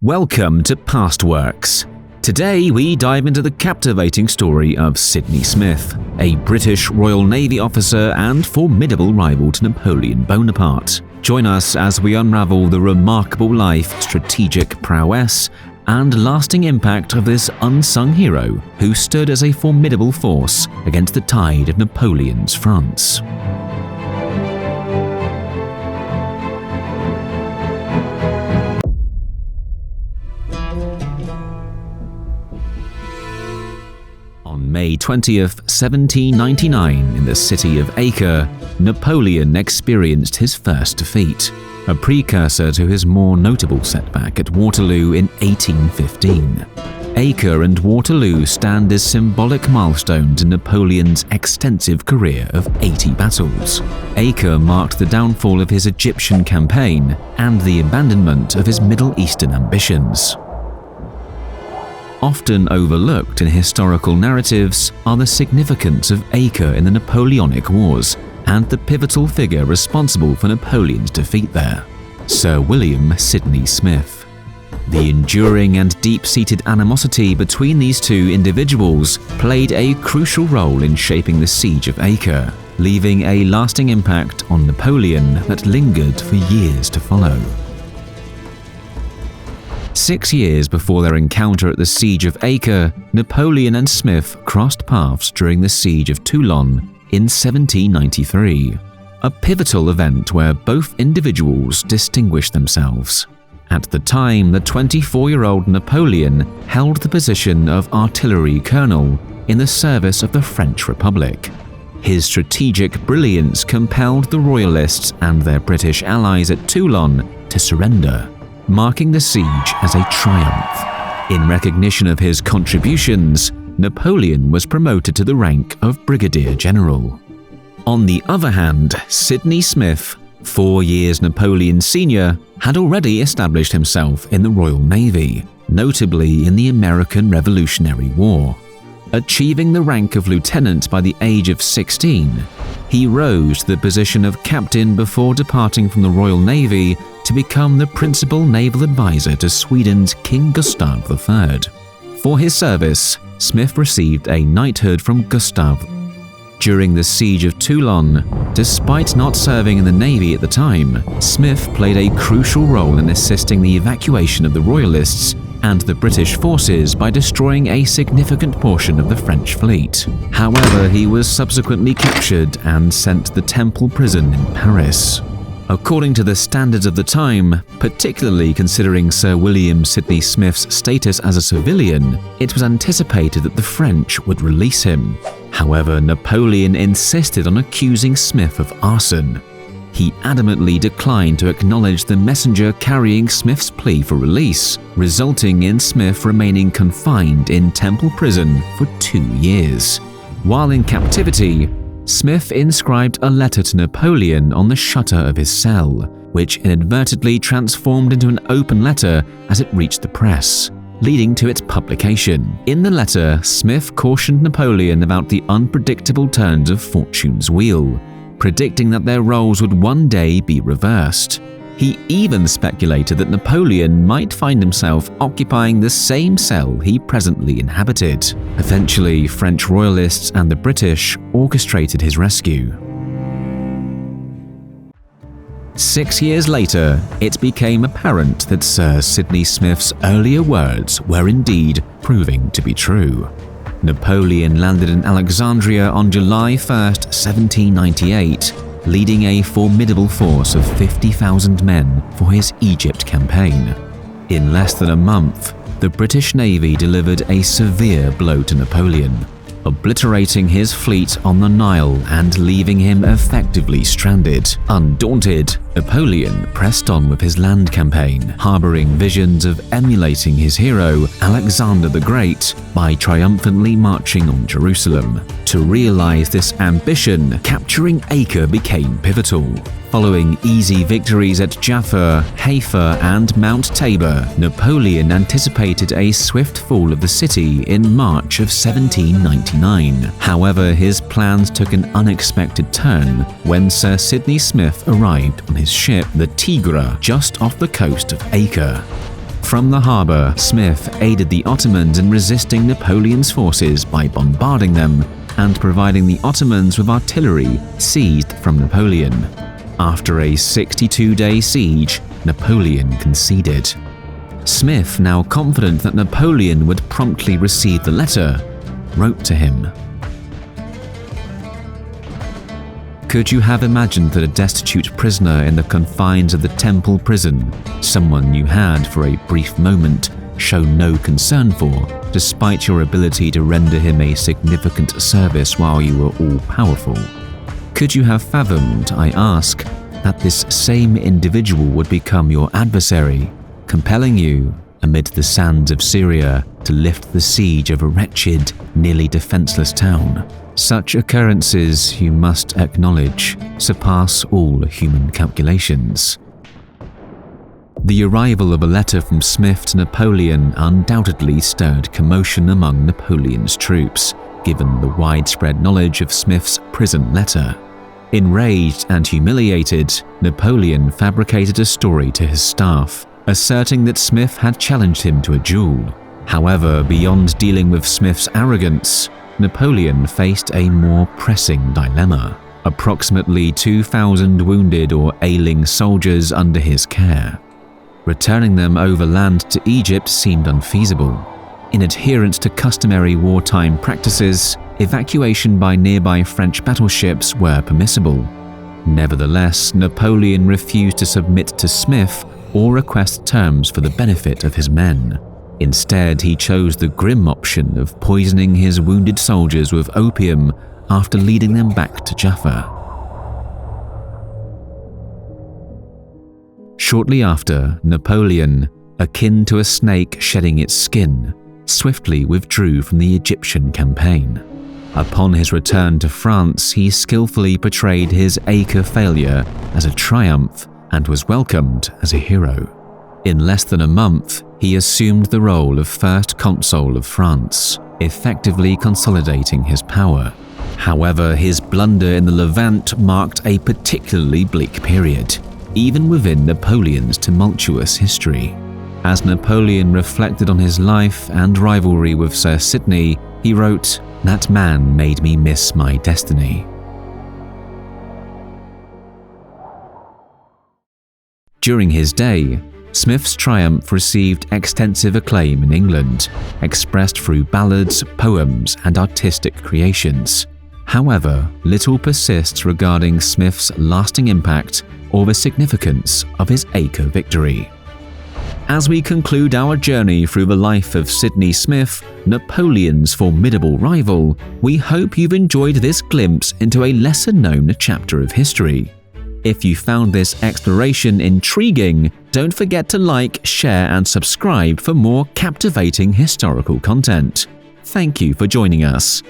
Welcome to PastWorks. Today we dive into the captivating story of Sidney Smith, a British Royal Navy officer and formidable rival to Napoleon Bonaparte. Join us as we unravel the remarkable life, strategic prowess, and lasting impact of this unsung hero who stood as a formidable force against the tide of Napoleon's France. On May 20th, 1799, in the city of Acre, Napoleon experienced his first defeat, a precursor to his more notable setback at Waterloo in 1815. Acre and Waterloo stand as symbolic milestones in Napoleon's extensive career of 80 battles. Acre marked the downfall of his Egyptian campaign and the abandonment of his Middle Eastern ambitions. Often overlooked in historical narratives are the significance of Acre in the Napoleonic Wars and the pivotal figure responsible for Napoleon's defeat there, Sir William Sidney Smith. The enduring and deep-seated animosity between these two individuals played a crucial role in shaping the siege of Acre, leaving a lasting impact on Napoleon that lingered for years to follow. 6 years before their encounter at the Siege of Acre, Napoleon and Smith crossed paths during the Siege of Toulon in 1793, a pivotal event where both individuals distinguished themselves. At the time, the 24-year-old Napoleon held the position of artillery colonel in the service of the French Republic. His strategic brilliance compelled the Royalists and their British allies at Toulon to surrender, marking the siege as a triumph. In recognition of his contributions, Napoleon was promoted to the rank of Brigadier General. On the other hand, Sidney Smith, 4 years Napoleon's senior, had already established himself in the Royal Navy, notably in the American Revolutionary War. Achieving the rank of lieutenant by the age of 16, he rose to the position of captain before departing from the Royal Navy to become the principal naval advisor to Sweden's King Gustav III. For his service, Smith received a knighthood from Gustav. During the Siege of Toulon, despite not serving in the Navy at the time, Smith played a crucial role in assisting the evacuation of the Royalists and the British forces by destroying a significant portion of the French fleet. However, he was subsequently captured and sent to the Temple prison in Paris. According to the standards of the time, particularly considering Sir William Sidney Smith's status as a civilian, it was anticipated that the French would release him. However, Napoleon insisted on accusing Smith of arson. He adamantly declined to acknowledge the messenger carrying Smith's plea for release, resulting in Smith remaining confined in Temple prison for 2 years. While in captivity, Smith inscribed a letter to Napoleon on the shutter of his cell, which inadvertently transformed into an open letter as it reached the press, leading to its publication. In the letter, Smith cautioned Napoleon about the unpredictable turns of fortune's wheel, predicting that their roles would one day be reversed. He even speculated that Napoleon might find himself occupying the same cell he presently inhabited. Eventually, French royalists and the British orchestrated his rescue. 6 years later, it became apparent that Sir Sidney Smith's earlier words were indeed proving to be true. Napoleon landed in Alexandria on July 1st, 1798, leading a formidable force of 50,000 men for his Egypt campaign. In less than a month, the British Navy delivered a severe blow to Napoleon, obliterating his fleet on the Nile and leaving him effectively stranded. Undaunted, Napoleon pressed on with his land campaign, harboring visions of emulating his hero, Alexander the Great, by triumphantly marching on Jerusalem. To realize this ambition, capturing Acre became pivotal. Following easy victories at Jaffa, Haifa, and Mount Tabor, Napoleon anticipated a swift fall of the city in March of 1799. However, his plans took an unexpected turn when Sir Sidney Smith arrived on his ship, the Tigre, just off the coast of Acre. From the harbour, Smith aided the Ottomans in resisting Napoleon's forces by bombarding them and providing the Ottomans with artillery seized from Napoleon. After a 62-day siege, Napoleon conceded. Smith, now confident that Napoleon would promptly receive the letter, wrote to him. Could you have imagined that a destitute prisoner in the confines of the Temple prison, someone you had for a brief moment shown no concern for, despite your ability to render him a significant service while you were all-powerful? Could you have fathomed, I ask, that this same individual would become your adversary, compelling you, amid the sands of Syria, to lift the siege of a wretched, nearly defenseless town? Such occurrences, you must acknowledge, surpass all human calculations. The arrival of a letter from Smith to Napoleon undoubtedly stirred commotion among Napoleon's troops, given the widespread knowledge of Smith's prison letter. Enraged and humiliated, Napoleon fabricated a story to his staff, asserting that Smith had challenged him to a duel. However, beyond dealing with Smith's arrogance, Napoleon faced a more pressing dilemma: approximately 2,000 wounded or ailing soldiers under his care. Returning them overland to Egypt seemed unfeasible. In adherence to customary wartime practices, evacuation by nearby French battleships were permissible. Nevertheless, Napoleon refused to submit to Smith or request terms for the benefit of his men. Instead, he chose the grim option of poisoning his wounded soldiers with opium after leading them back to Jaffa. Shortly after, Napoleon, akin to a snake shedding its skin, swiftly withdrew from the Egyptian campaign. Upon his return to France, he skillfully portrayed his Acre failure as a triumph and was welcomed as a hero. In less than a month, he assumed the role of first consul of France, effectively consolidating his power. However, his blunder in the Levant marked a particularly bleak period, even within Napoleon's tumultuous history. As Napoleon reflected on his life and rivalry with Sir Sidney, he wrote, "That man made me miss my destiny." During his day, Smith's triumph received extensive acclaim in England, expressed through ballads, poems, and artistic creations. However, little persists regarding Smith's lasting impact or the significance of his Acre victory. As we conclude our journey through the life of Sidney Smith, Napoleon's formidable rival, we hope you've enjoyed this glimpse into a lesser-known chapter of history. If you found this exploration intriguing, don't forget to like, share, and subscribe for more captivating historical content. Thank you for joining us.